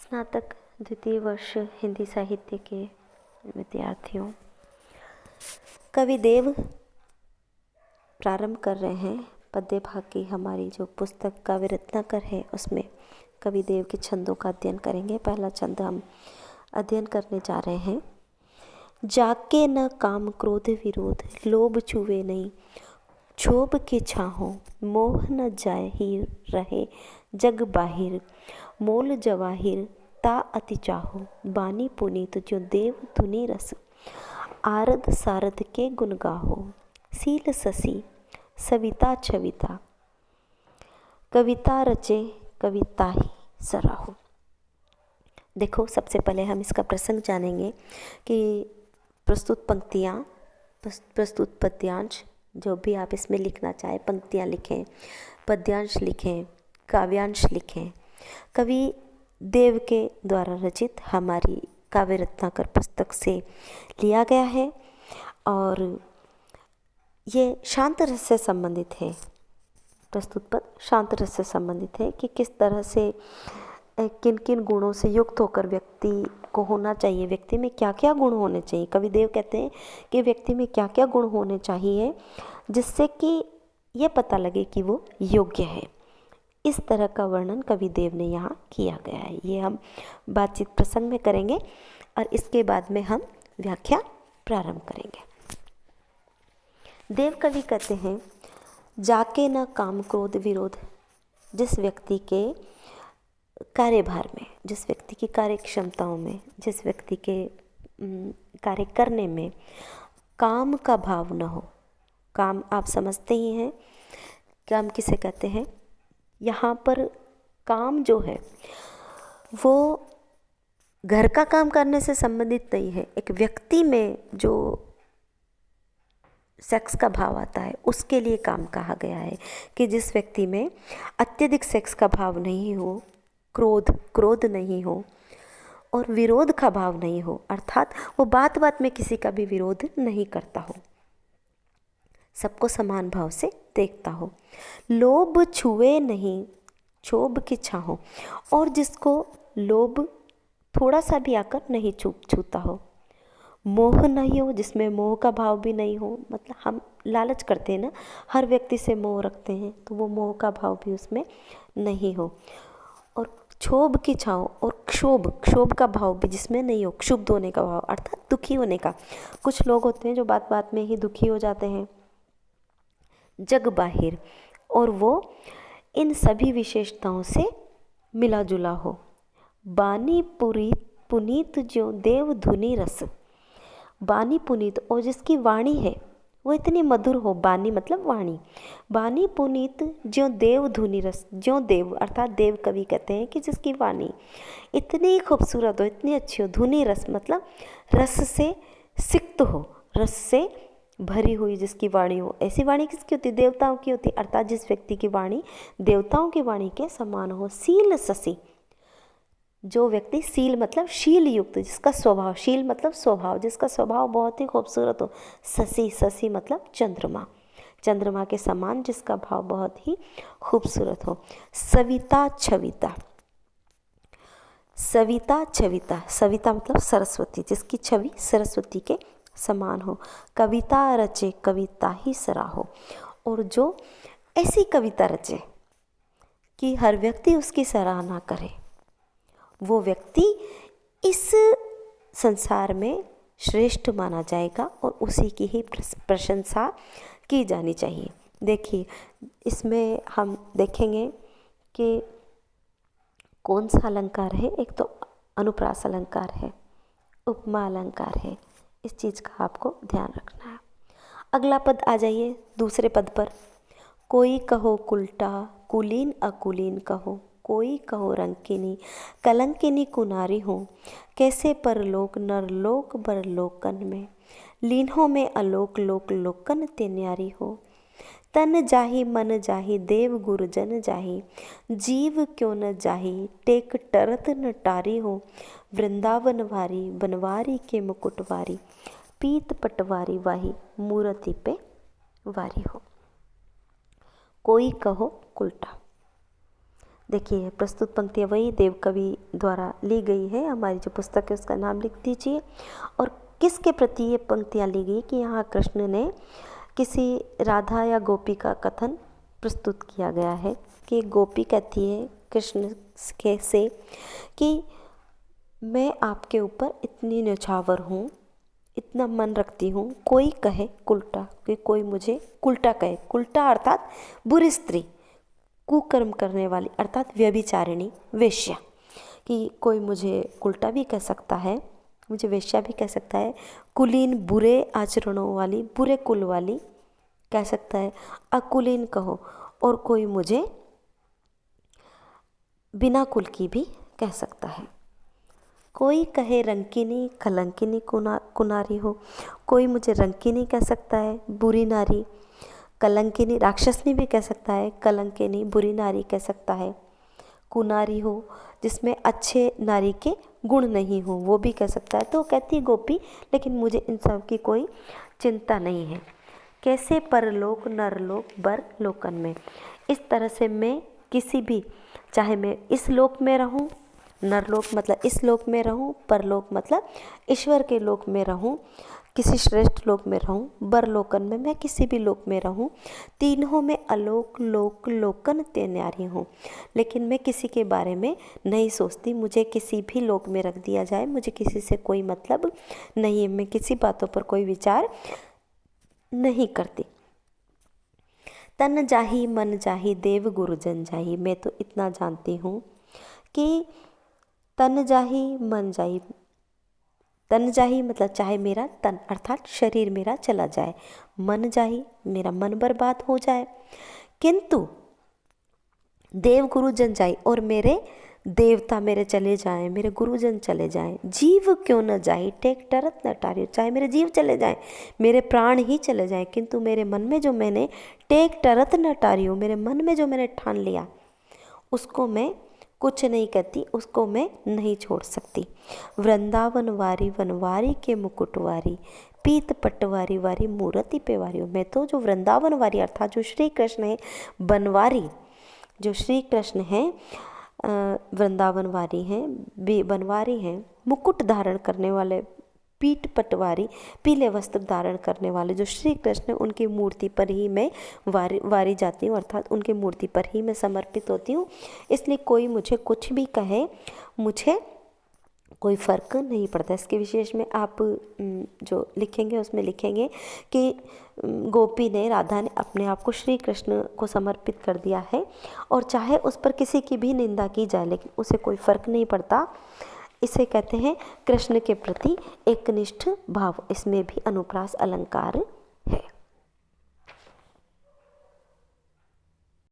स्नातक द्वितीय वर्ष हिंदी साहित्य के विद्यार्थियों, कवि देव प्रारंभ कर रहे हैं पद्य भाग की हमारी जो पुस्तक काव्य रत्नाकर है, उसमें कवि देव के छंदों का अध्ययन करेंगे। पहला छंद हम अध्ययन करने जा रहे हैं। जाके न काम क्रोध विरोध, लोभ छुए नहीं क्षोभ के छाहों, मोह न जाहिर रहे जग बाहिर, मोल जवाहिर ता अति चाहो, बानी पुनीत जो देव धुनि रस, आरद सारद के गुण गाहो, सील ससी सविता छविता, कविता रचे कविता ही सराहो। देखो, सबसे पहले हम इसका प्रसंग जानेंगे कि प्रस्तुत पंक्तियाँ, प्रस्तुत पद्यांश, जो भी आप इसमें लिखना चाहें, पंक्तियाँ लिखें, पद्यांश लिखें, काव्यांश लिखें, कवि देव के द्वारा रचित हमारी काव्य रत्नाकर पुस्तक से लिया गया है और ये शांत रस से संबंधित है। प्रस्तुत पद शांत रस से संबंधित है कि किस तरह से किन किन गुणों से युक्त होकर व्यक्ति को होना चाहिए, व्यक्ति में क्या क्या गुण होने चाहिए। कवि देव कहते हैं कि व्यक्ति में क्या क्या गुण होने चाहिए जिससे कि ये पता लगे कि वो योग्य है। इस तरह का वर्णन कवि देव ने यहाँ किया गया है। ये हम बातचीत प्रसंग में करेंगे और इसके बाद में हम व्याख्या प्रारंभ करेंगे। देव कवि कहते हैं, जाके न काम क्रोध विरोध, जिस व्यक्ति के कार्यभार में, जिस व्यक्ति की कार्य क्षमताओं में, जिस व्यक्ति के कार्य करने में काम का भाव न हो। काम आप समझते ही हैं, काम किसे कहते हैं। यहाँ पर काम जो है वो घर का काम करने से संबंधित नहीं है। एक व्यक्ति में जो सेक्स का भाव आता है उसके लिए काम कहा गया है कि जिस व्यक्ति में अत्यधिक सेक्स का भाव नहीं हो, क्रोध नहीं हो और विरोध का भाव नहीं हो, अर्थात वो बात बात में किसी का भी विरोध नहीं करता हो, सबको समान भाव से देखता हो, लोभ छुए नहीं क्षोभ की छाहो, और जिसको लोभ थोड़ा सा भी आकर नहीं छूता हो, मोह नहीं हो, जिसमें मोह का भाव भी नहीं हो। मतलब हम लालच करते हैं ना, हर व्यक्ति से मोह रखते हैं, तो वो मोह का भाव भी उसमें नहीं हो। और क्षोभ की छाओ और क्षोभ का भाव भी जिसमें नहीं हो, क्षुब्ध होने का भाव अर्थात दुखी होने का। कुछ लोग होते हैं जो बात बात में ही दुखी हो जाते हैं। जग बाहिर, और वो इन सभी विशेषताओं से मिला जुला हो। बानी पुनीत जो देव धुनि रस, बानी पुनीत, और जिसकी वाणी है वो इतनी मधुर हो। बानी मतलब वाणी। बानी पुनीत ज्यों देव धुनि रस, ज्यों देव अर्थात देव कवि कहते हैं कि जिसकी वाणी इतनी खूबसूरत हो, इतनी अच्छी हो। धुनि रस मतलब रस से सिक्त हो, रस से भरी हुई जिसकी वाणी हो। ऐसी वाणी किसकी होती? देवताओं की होती, अर्थात जिस व्यक्ति की वाणी देवताओं की वाणी के समान हो। सील ससी, जो व्यक्ति सील मतलब शील युक्त, जिसका स्वभाव, शील मतलब स्वभाव, जिसका स्वभाव बहुत ही खूबसूरत हो। ससी मतलब चंद्रमा, चंद्रमा के समान जिसका भाव बहुत ही खूबसूरत हो। सविता छविता, सविता मतलब सरस्वती, जिसकी छवि सरस्वती के समान हो। कविता रचे कविता ही सराहो, और जो ऐसी कविता रचे कि हर व्यक्ति उसकी सराहना करे, वो व्यक्ति इस संसार में श्रेष्ठ माना जाएगा और उसी की ही प्रशंसा की जानी चाहिए। देखिए, इसमें हम देखेंगे कि कौन सा अलंकार है। एक तो अनुप्रास अलंकार है, उपमा अलंकार है। इस चीज़ का आपको ध्यान रखना है। अगला पद आ जाइए दूसरे पद पर। कोई कहो कुलटा कुलीन अकुलीन कहो, कोई कहो रंकिनी कलंकिनी कुनारी हूँ, कैसे परलोक नरलोक बरलोकन में, लीन्हों में अलोक लोक लोकन ते न्यारी हो। तन जाहि मन जाहि देव गुरु जन जाहि, जीव क्यों न जाहि टेक टरत न टारी हो। वृंदावन वारी बनवारी के मुकुटवारी, पीत पटवारी वाही मूर्ति पे वारी हो। कोई कहो उल्टा, देखिए प्रस्तुत पंक्तियाँ वही देव कवि द्वारा ली गई है। हमारी जो पुस्तक है उसका नाम लिख दीजिए। और किसके प्रति ये पंक्तियाँ ली गई कि यहाँ कृष्ण ने किसी राधा या गोपी का कथन प्रस्तुत किया गया है कि गोपी कहती है कृष्ण के से कि मैं आपके ऊपर इतनी न्यौछावर हूँ, इतना मन रखती हूँ, कोई कहे कुल्टा, कि कोई मुझे कुल्टा कहे। कुल्टा अर्थात बुरी स्त्री, कुकर्म करने वाली अर्थात व्यभिचारिणी, वेश्या, कि कोई मुझे कुल्टा भी कह सकता है, मुझे वेश्या भी कह सकता है, कुलीन बुरे आचरणों वाली, बुरे कुल वाली कह सकता है, अकुलीन कहो, और कोई मुझे बिना कुल की भी कह सकता है। कोई कहे रंकिनी कलंकिनी कुनारी हो, कोई मुझे रंकिनी कह सकता है, बुरी नारी, कलंकिनी राक्षसनी भी कह सकता है, कलंकिनी बुरी नारी कह सकता है, कुनारी हो जिसमें अच्छे नारी के गुण नहीं हो वो भी कह सकता है। तो कहती गोपी लेकिन मुझे इन सब की कोई चिंता नहीं है। कैसे परलोक नरलोक बर लोकन में, इस तरह से मैं किसी भी, चाहे मैं इस लोक में रहूं, नरलोक मतलब इस लोक में रहूं, परलोक मतलब ईश्वर के लोक में रहूं, किसी श्रेष्ठ लोक में रहूं, बरलोकन में मैं किसी भी लोक में रहूं, तीनों में अलोक लोक लोकन ते न्यारी हूँ। लेकिन मैं किसी के बारे में नहीं सोचती, मुझे किसी भी लोक में रख दिया जाए, मुझे किसी से कोई मतलब नहीं है, मैं किसी बातों पर कोई विचार नहीं करती। तन जाही मन जाही देव गुरु जन जाही, मैं तो इतना जानती हूँ कि तन जाही मन जाही, तन जाही मतलब चाहे मेरा तन अर्थात शरीर मेरा चला जाए, मन जाही मेरा मन बर्बाद हो जाए, किंतु देव गुरु जन जाई, और मेरे देवता मेरे चले जाएं, मेरे गुरुजन चले जाएं, जीव क्यों न जाई टेक टरत न टारियो, चाहे मेरे जीव चले जाएं, मेरे प्राण ही चले जाएं, किंतु मेरे मन में जो मैंने टेक टरत न टारियो, मेरे मन में जो मैंने ठान लिया उसको मैं कुछ नहीं कहती, उसको मैं नहीं छोड़ सकती। वृंदावन वारी वनवारी के मुकुटवारी, पीत पटवारी वारी मूर्ति पे वारी, मैं तो जो वृंदावन वारी अर्थात जो श्री कृष्ण है, बनवारी जो श्री कृष्ण हैं, वृंदावनवारी हैं, बनवारी हैं, मुकुट धारण करने वाले, पीठ पटवारी पीले वस्त्र धारण करने वाले जो श्री कृष्ण, उनकी मूर्ति पर ही मैं वारी जाती हूँ, अर्थात उनकी मूर्ति पर ही मैं समर्पित होती हूँ। इसलिए कोई मुझे कुछ भी कहे, मुझे कोई फ़र्क नहीं पड़ता। इसके विशेष में आप जो लिखेंगे उसमें लिखेंगे कि गोपी ने, राधा ने अपने आप को श्री कृष्ण को समर्पित कर दिया है, और चाहे उस पर किसी की भी निंदा की जाए लेकिन उसे कोई फ़र्क नहीं पड़ता। इसे कहते हैं कृष्ण के प्रति एकनिष्ठ भाव। इसमें भी अनुप्रास अलंकार